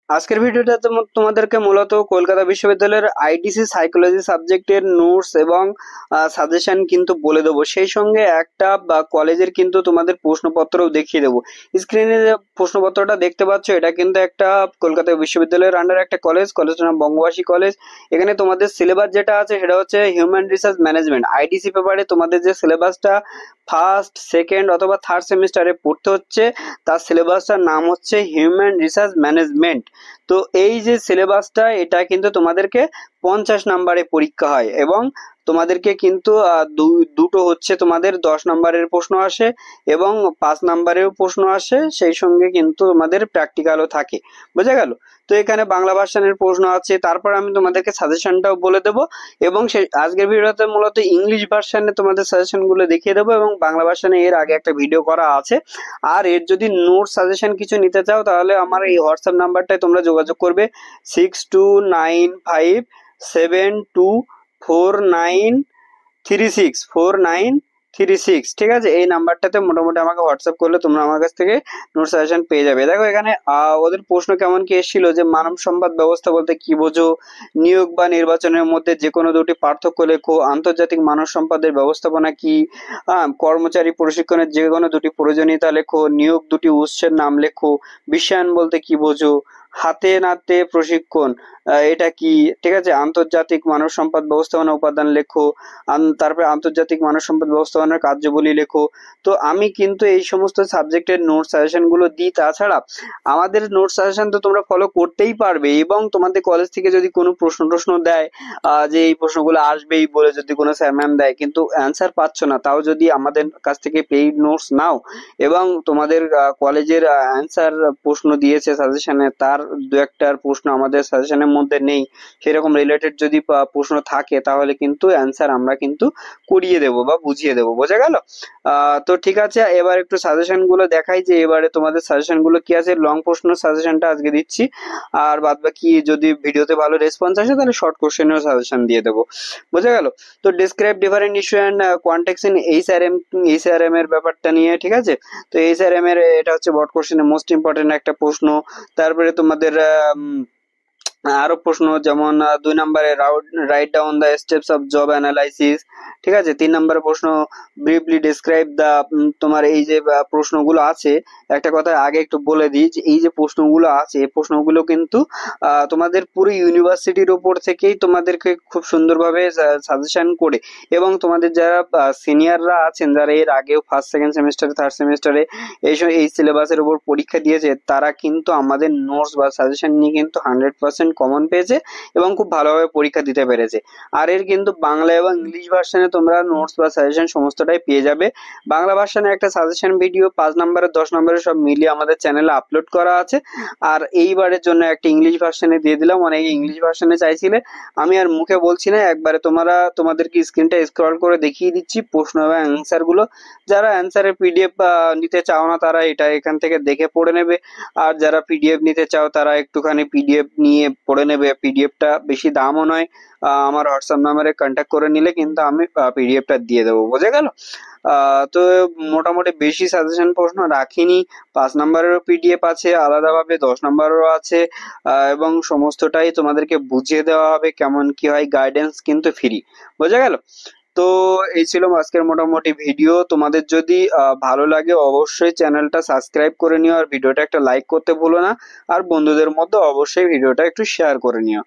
আজকের ভিডিওটা তোমাদেরকে মূলত কলকাতা বিশ্ববিদ্যালয়ের আইটিসি সাইকোলজি সাবজেক্টের নোটস এবং সাজেশন কিন্তু বলে দেবো, সেই সঙ্গে একটা কলেজের কিন্তু তোমাদের প্রশ্নপত্রও দেখিয়ে দেবো। স্ক্রিনে যে প্রশ্নপত্রটা দেখতে পাচ্ছ, এটা কিন্তু একটা কলকাতা বিশ্ববিদ্যালয়ের আন্ডার একটা কলেজটার নাম বঙ্গবাসী কলেজ। এখানে তোমাদের সিলেবাস যেটা আছে সেটা হচ্ছে হিউম্যান রিসোর্স ম্যানেজমেন্ট। আইটিসি পেপারে তোমাদের যে সিলেবাসটা ফার্স্ট সেকেন্ড অথবা থার্ড সেমিস্টারে পড়তে হচ্ছে, তার সিলেবাসটার নাম হচ্ছে হিউম্যান রিসোর্স ম্যানেজমেন্ট। তো এই যে সিলেবাসটা, এটা কিন্তু তোমাদেরকে 50 নম্বরে পরীক্ষা হয় এবং তোমাদেরকে কিন্তু দুটো হচ্ছে তোমাদের 10 নম্বরের প্রশ্ন আসে এবং 5 নম্বরের প্রশ্ন আসে, সেই সঙ্গে কিন্তু তোমাদের প্র্যাকটিক্যালও থাকে। বোঝা গেল? তো এখানে বাংলা ভার্সনের প্রশ্ন আছে, তারপর আমি তোমাদেরকে সাজেশনটাও বলে দেবো এবং সেই আজকের ভিডিওতে মূলত ইংলিশ ভার্সনে তোমাদের সাজেশনগুলো দেখিয়ে দেবো এবং বাংলা ভার্সনে এর আগে একটা ভিডিও করা আছে। আর এর যদি নোট সাজেশন কিছু নিতে চাও তাহলে আমার এই হোয়াটসঅ্যাপ নাম্বারটায় তোমরা যোগাযোগ করবে 6295724936 ঠিক আছে? এই নাম্বারটাতে মোটামুটি আমাকে হোয়াটসঅ্যাপ করলে তোমরা আমার কাছ থেকে নোট সাজেশন পেয়ে যাবে। দেখো এখানে ওদের প্রশ্ন কেমন কি এসেছিল, যে মানব সম্পদ ব্যবস্থা বলতে কি বোঝো, নিয়োগ বা নির্বাচনের মধ্যে যে কোনো দুটি পার্থক্য লেখো, আন্তর্জাতিক মানব সম্পদের ব্যবস্থাপনা কি, কর্মচারী প্রশিক্ষণের যে কোনো দুটি প্রয়োজনীয়তা লেখো, নিয়োগ দুটি উৎসের নাম লেখো, বিশ্বায়ন বলতে কি বোঝো, হাতে নাতে প্রশিক্ষণ এটা কি, ঠিক আছে? আন্তর্জাতিক মানব সম্পদ ব্যবস্থাপনা উপাদান লেখো, তারপরে আন্তর্জাতিক মানব সম্পদ ব্যবস্থাপনার কার্যাবলী লেখো। তো আমি কিন্তু এই সমস্ত সাবজেক্টের নোট সাজেশন গুলো দিই। তাছাড়া আমাদের নোট সাজেশন তো তোমরা ফলো করতেই পারবে এবং তোমাদের কলেজ থেকে যদি কোনো প্রশ্ন দেয়, যে এই প্রশ্নগুলো আসবেই বলে যদি কোনো স্যার ম্যাম দেয়, কিন্তু অ্যান্সার পাচ্ছ না, তাও যদি আমাদের কাছ থেকে পেইড নোটস নাও এবং তোমাদের কলেজের অ্যান্সার প্রশ্ন দিয়েছে সাজেশনে, তার দু একটার প্রশ্ন আমাদের সাজেশনের মধ্যে নেই, সেরকম রিলেটেড যদি প্রশ্ন থাকে তাহলে কিন্তু অ্যান্সার আমরা কিন্তু করিয়ে দেবো বা বুঝিয়ে দেবো। বোঝা গেল? তো ঠিক আছে, এবার একটু সাজেশন গুলো দেখাই যে এবারে তোমাদের সাজেশন গুলো কি আছে। লং প্রশ্ন সাজেশনটা আজকে দিচ্ছি, আর বাদ বাকি যদি ভিডিওতে ভালো রেসপন্স আসে তাহলে শর্ট কোশ্চেনের সাজেশন দিয়ে দেবো। বোঝা গেল? তো describe different issue and context in HRM এর ব্যাপারটা নিয়ে, ঠিক আছে? তো এইচআরএম এর এটা হচ্ছে বট কোশ্চেনের মোস্ট ইম্পর্টেন্ট একটা প্রশ্ন। তারপরে তোমাদের আরো প্রশ্ন, যেমন 2 নম্বরে write down the steps of job analysis, ঠিক আছে? 3 নম্বরের প্রশ্ন ব্রিফলি ডিসক্রাইব দ্য, তোমার এই যে প্রশ্নগুলো আছে, একটা কথা আগে একটু বলে দিই যে এই যে প্রশ্নগুলো আছে, এই প্রশ্নগুলো কিন্তু তোমাদের পুরো ইউনিভার্সিটির উপর থেকেই তোমাদেরকে খুব সুন্দরভাবে সাজেশন করে এবং তোমাদের যারা সিনিয়ররা আছেন, যারা এর আগেও ফার্স্ট সেকেন্ড সেমিস্টারে থার্ড সেমিস্টারে এই সিলেবাসের উপর পরীক্ষা দিয়েছে, তারা কিন্তু আমাদের নোটস বা সাজেশন নিয়ে কিন্তু 100% কমন পেয়েছে এবং খুব ভালোভাবে পরীক্ষা দিতে পেরেছে। আর এর কিন্তু বাংলা এবং ইংলিশ ভার্সনে তোমরা নোটস বা সাজেশন সমস্তটাই পেয়ে যাবে। বাংলা ভার্সনে একটা সাজেশন ভিডিও 5 নম্বরের 10 নম্বরের সব মিলিয়ে আমাদের চ্যানেলে আপলোড করা আছে, আর এইবারের জন্য একটা ইংলিশ ভার্সনে দিয়ে দিলাম। অনেকে ইংলিশ ভার্সনে চাইছিলে, আমি আর মুখে বলছি না, একবারে তোমাদেরকে স্ক্রিনটা স্ক্রল করে দেখিয়ে দিচ্ছি প্রশ্ন এবং অ্যান্সার গুলো। যারা অ্যান্সারের পিডিএফ নিতে চাও না তারা এটা এখান থেকে দেখে পড়ে নেবে, আর যারা পিডিএফ নিতে চাও তারা একটুখানি পিডিএফ নিয়ে পড়ে নেবে। পিডিএফটা বেশি দামও নয়, আমার হোয়াটসঅ্যাপ নাম্বারে কন্ট্যাক্ট করে নিলে কিন্তু আমি পিডিএফটা দিয়ে দেবো। বোঝা গেল? তো মোটামুটি বেশি সাজেশন প্রশ্ন রাখিনি। 5 নম্বরেরও পিডিএফ আছে আলাদাভাবে, 10 নম্বরেরও আছে, এবং সমস্তটাই তোমাদেরকে বুঝিয়ে দেওয়া হবে কেমন কি হয়। গাইডেন্স কিন্তু ফ্রি। বোঝা গেল? তো এই ছিল আজকের মোটামুটি ভিডিও। তোমাদের যদি ভালো লাগে অবশ্যই চ্যানেলটা সাবস্ক্রাইব করে নিও আর ভিডিওটা একটা লাইক করতে ভুলো না, আর বন্ধুদের মধ্যে অবশ্যই ভিডিওটা একটু শেয়ার করে নিও।